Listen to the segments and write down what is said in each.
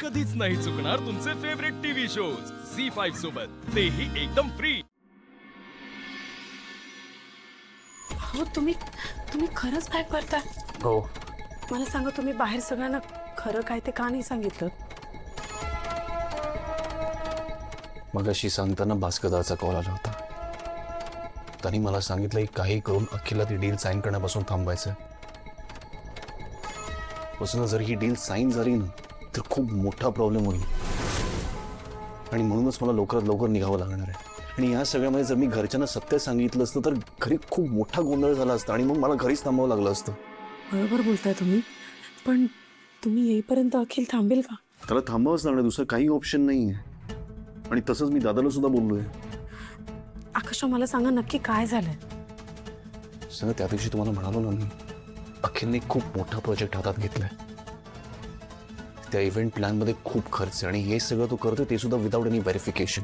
कधीच नाही चुकणार तुमचे फेवरेट टीव्ही शोज झी5 सोबत, तेही एकदम फ्री। हो तुम्ही खरंच काय करताय? हो, मला सांगा, तुम्ही बाहेर सगळ्यांना खरं काय ते का नाही सांगितलं? मगाशी सांगताना भास्करदाचा कॉल आला होता। त्यांनी मला सांगितलं की काही करून अखिलला ती डील साईन करण्यापासून थांबायचं। जर ही डील साईन झाली ना तर खूप मोठा प्रॉब्लेम होईल आणि म्हणूनच मला लवकरात लवकर निघावं लागणार आहे। आणि या सगळ्यामध्ये जर मी घरच्यांना सत्य सांगितलं असतं तर घरी खूप मोठा गोंधळ झाला असता आणि मग मला घरीच थांबावं लागलं असतं। बरोबर बोलताय तुम्ही, पण तुम्ही येईपर्यंत अखिल थांबेल का? त्याला थांबावंच लागणार, दुसरं काही ऑप्शन नाही आहे। आणि तसंच मी दादाला सुद्धा बोललोय। आकाश, मला सांगा नक्की काय झालंय? सगळं त्या दिवशी तुम्हाला म्हणालो ना मी, अखिलने खूप मोठा प्रोजेक्ट हातात घेतलाय। त्या इव्हेंट प्लॅनमध्ये खूप खर्च आहे आणि हे सगळं तो करतोय ते सुद्धा विदाउट एनी व्हेरिफिकेशन।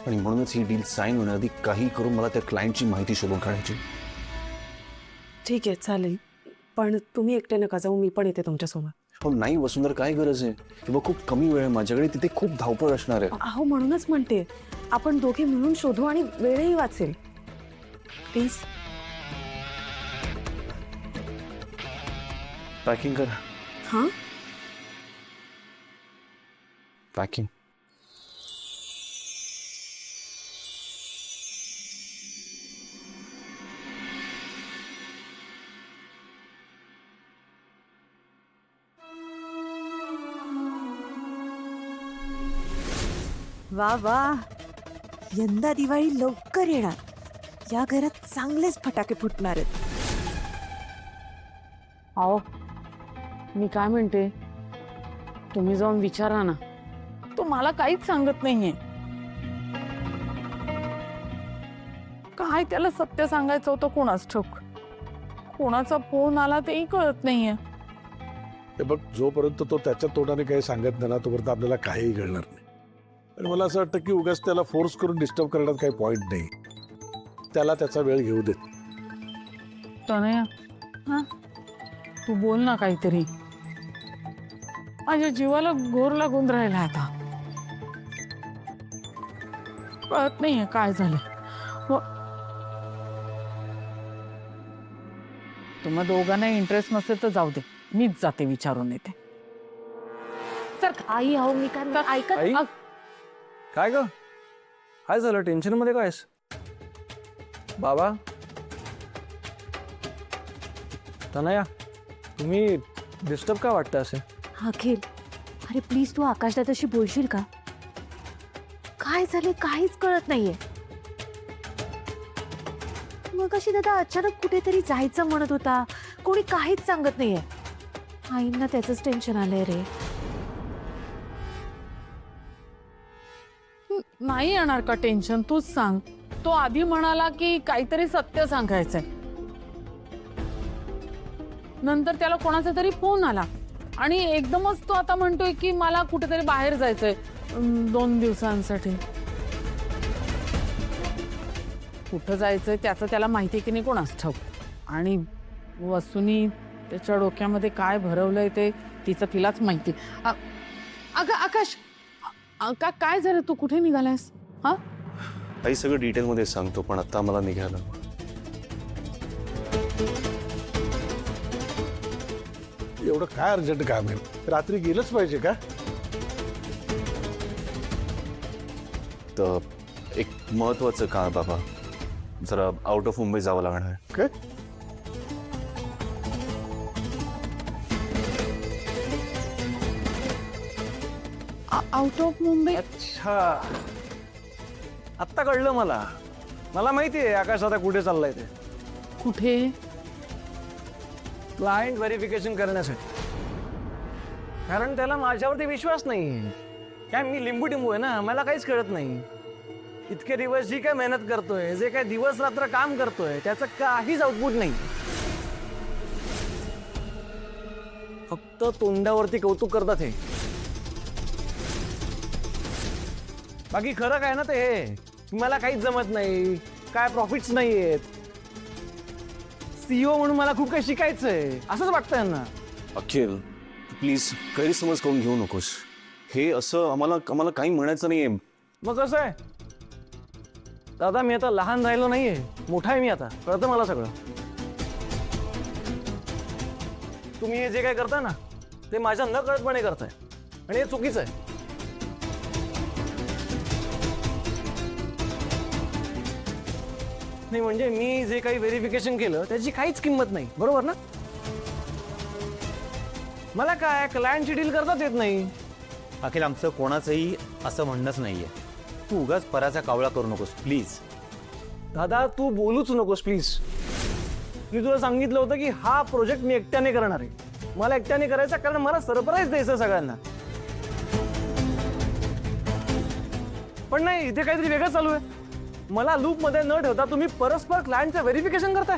आणि म्हणूनच ही डील साईन होण्याआधी काही करून मला त्या क्लायंटची माहिती शोधून काढायची। ठीक आहे, चालेल, पण तुम्ही एकटे नका जाऊ, मी पण येते तुमच्यासोबत। हो नाही वसुंधरा, काय गरज आहे? किंवा खूप कमी वेळ आहे माझ्याकडे, तिथे खूप धावपळ असणार आहे। अहो म्हणूनच म्हणते, आपण दोघे मिळून शोधू आणि वेळही वाचेल। प्लीज पॅकिंग कर। हां, पॅकिंग। वा वा, यंदा दिवाळी लवकर येणार। या घरात चांगलेच फटाके फुटणार आहेत। अहो मी काय म्हणते, तुम्ही जाऊन विचारा ना। तो मला काहीच सांगत नाहीये। काय त्याला सत्य सांगायचं होतं कोणास ठाऊक, कोणाचा फोन आला तेही कळत नाहीये। हे बघ, जोपर्यंत तो त्याच्या तोंडाने काही सांगत नाही ना तोपर्यंत आपल्याला काहीही कळणार नाही। आणि मला असं वाटतं की उगाच त्याला फोर्स करून डिस्टर्ब करण्यात काही पॉइंट नाही। त्याला त्याचा वेळ घेऊ देत। तनया, हा तू बोल ना काहीतरी, माझ्या जीवाला घोर लागून राहिला आता। कळत नाहीये काय झालं। तुम्हा दोघांना इंटरेस्ट नसेल तर जाऊ दे, मीच जाते विचारून येते। सर आई, अहो मी काय ऐकत काय ग, काय झालं? टेन्शन मध्ये काय आहेस? बाबा, तनया, तुम्ही डिस्टर्ब का वाटतं असे? अखिल, अरे प्लीज तू आकाश दादाशी बोलशील का? काय झाले काहीच कळत नाहीये। मग अशी दादा अचानक कुठेतरी जायचं म्हणत होता, कोणी काहीच सांगत नाहीये। आईंना त्याचंच टेन्शन आलंय रे। नाही येणार का टेन्शन? तूच सांग। तो आधी म्हणाला की काहीतरी सत्य सांगायचंय, नंतर त्याला कोणाचा तरी फोन आला आणि एकदमच तो आता म्हणतोय की मला कुठेतरी बाहेर जायचंय 2 दिवसांसाठी। कुठं जायचंय त्याचं त्याला माहिती की नाही कोणास ठाऊक। आणि वसुनी त्याच्या डोक्यामध्ये काय भरवलंय ते तिचं तिलाच माहिती। अगं आकाश, काय झालं? तू कुठे निघालायस? हा, काही सगळं डिटेलमध्ये सांगतो, पण आता मला निघायला। एवढं काय अर्जंट काम आहे? रात्री गेलंच पाहिजे का? तर एक महत्वाचं काम बाबा, जरा आउट ऑफ मुंबई जावं लागणार आहे। काय? Out of Mumbai? अच्छा, आत्ता कळलं मला। मला माहिती आहे आकाश आता कुठे चाललाय ते। कुठे? क्लायंट व्हेरिफिकेशन करण्यासाठी। कारण त्याला माझ्यावरती विश्वास नाही। काय मी लिंबू टिंबू आहे ना, मला काहीच कळत नाही। इतके दिवस जी काय मेहनत करतोय, जे काय दिवस रात्र काम करतोय, त्याचं काहीच आउटपुट नाही। फक्त तोंडावरती कौतुक करतात हे। बाकी खरं काय ना ते हे, मला काहीच जमत नाही, काय प्रॉफिट्स नाही आहेत। सीईओ म्हणून मला खूप काही शिकायचंय असंच वाटतं यांना। अखिल, प्लीज गैरसमज करून घेऊ नकोस। हे असं आम्हाला काही म्हणायचं नाहीये. मग कसं आहे दादा, मी आता लहान राहिलो नाहीये, मोठा आहे मी आता, कळतं मला सगळं. तुम्ही हे जे काय करताय ना ते माझ्या न कळतपणे करताय आणि हे चुकीचं आहे. नाही म्हणजे मी जे काही व्हेरिफिकेशन केलं त्याची काहीच किंमत नाही, बरोबर ना? मला काय क्लायंटची डील करताच येत नाही. अखिल, आमचं कोणाचंही असं म्हणणंच नाहीये. तू उगाच पराचा कावळा करू नकोस प्लीज. दादा तू बोलूच नकोस प्लीज. मी तुला सांगितलं होतं की हा प्रोजेक्ट मी एकट्याने करणार आहे. मला एकट्याने करायचा कारण मला सरप्राईज द्यायचं सगळ्यांना. पण नाही, इथे काहीतरी वेगळं चालू आहे. मला लूप मध्ये न ठेवता तुम्ही परस्पर क्लायंटचं व्हेरिफिकेशन करताय.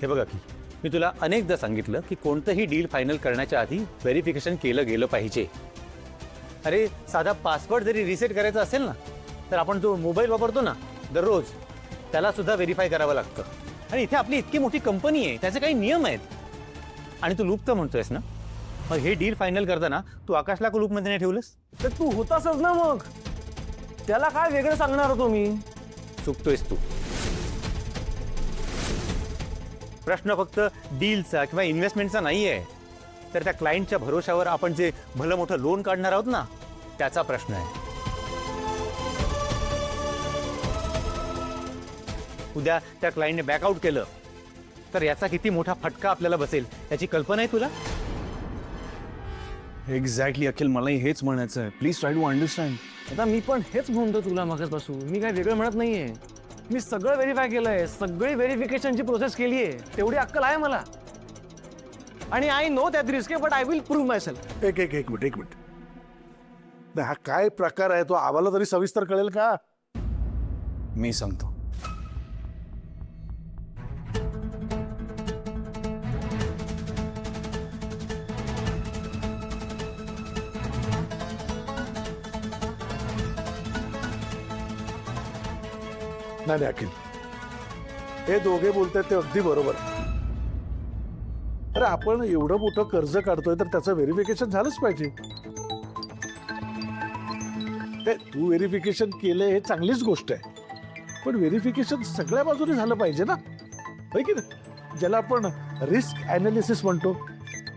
हे बघा की मी तुला अनेकदा सांगितलं की कोणतंही डील फायनल करण्याच्या आधी व्हेरिफिकेशन केलं गेलं पाहिजे. अरे साधा पासवर्ड जरी रिसेट करायचा असेल ना तर आपण जो मोबाईल वापरतो ना दररोज त्याला सुद्धा व्हेरीफाय करावं लागतं. आणि इथे आपली इतकी मोठी कंपनी आहे, त्याचे काही नियम आहेत. आणि तू लूपचं म्हणतोयस ना, मग हे डील फायनल करताना तू आकाशला लूपमध्ये नाही ठेवलंस? तर तू होतासच ना, मग त्याला काय वेगळं सांगणार होतो मी? चुकतोयस तू. प्रश्न फक्त डीलचा किंवा इन्व्हेस्टमेंटचा नाही आहे, तर त्या क्लायंटच्या भरोशावर आपण जे भलं मोठं लोन काढणार आहोत ना त्याचा प्रश्न आहे. उद्या त्या क्लायंटने बॅकआउट केलं तर याचा किती मोठा फटका आपल्याला बसेल याची कल्पना आहे तुला? एक्झॅक्टली अखिल, मलाही हेच म्हणायचं आहे. Please try to understand. आता मी पण हेच म्हणतो तुला मागासपासून. मी काय वेगळं म्हणत नाहीये. मी सगळं व्हेरीफाय केलंय, सगळी व्हेरिफिकेशनची प्रोसेस केली आहे. तेवढी अक्कल आहे मला. आणि I know that risk but I will prove my self. एक मिनिट नाही, हा काय प्रकार आहे तो आम्हाला तरी सविस्तर कळेल का? मी सांगतो. नाही अखिल, हे दोघे बोलतात ते अगदी बरोबर आहे. अरे आपण एवढं मोठं कर्ज काढतोय तर त्याचं व्हेरिफिकेशन झालंच पाहिजे. तू व्हेरिफिकेशन केलंय हे चांगलीच गोष्ट आहे, पण व्हेरिफिकेशन सगळ्या बाजूने झालं पाहिजे ना, होय की नाही? ज्याला आपण रिस्क अनालिसिस म्हणतो.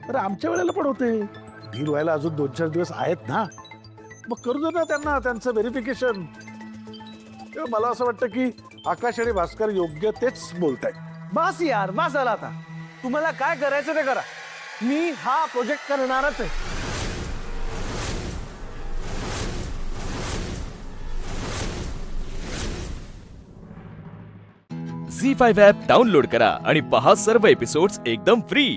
अरे आमच्या वेळेला पण होते, डील व्हायला अजून 2-4 दिवस आहेत ना, मग करू दे ना त्यांना त्यांचं व्हेरिफिकेशन. मला असं वाटतं की आकाश आणि भास्कर योग्य तेच बोलतायत. बस यार, बस झाला आता. तुम्हाला काय करायचं ते करा. मी हा प्रोजेक्ट करणारच आहे. झी 5 ॲप डाउनलोड करा आणि पहा सर्व एपिसोड्स एकदम फ्री.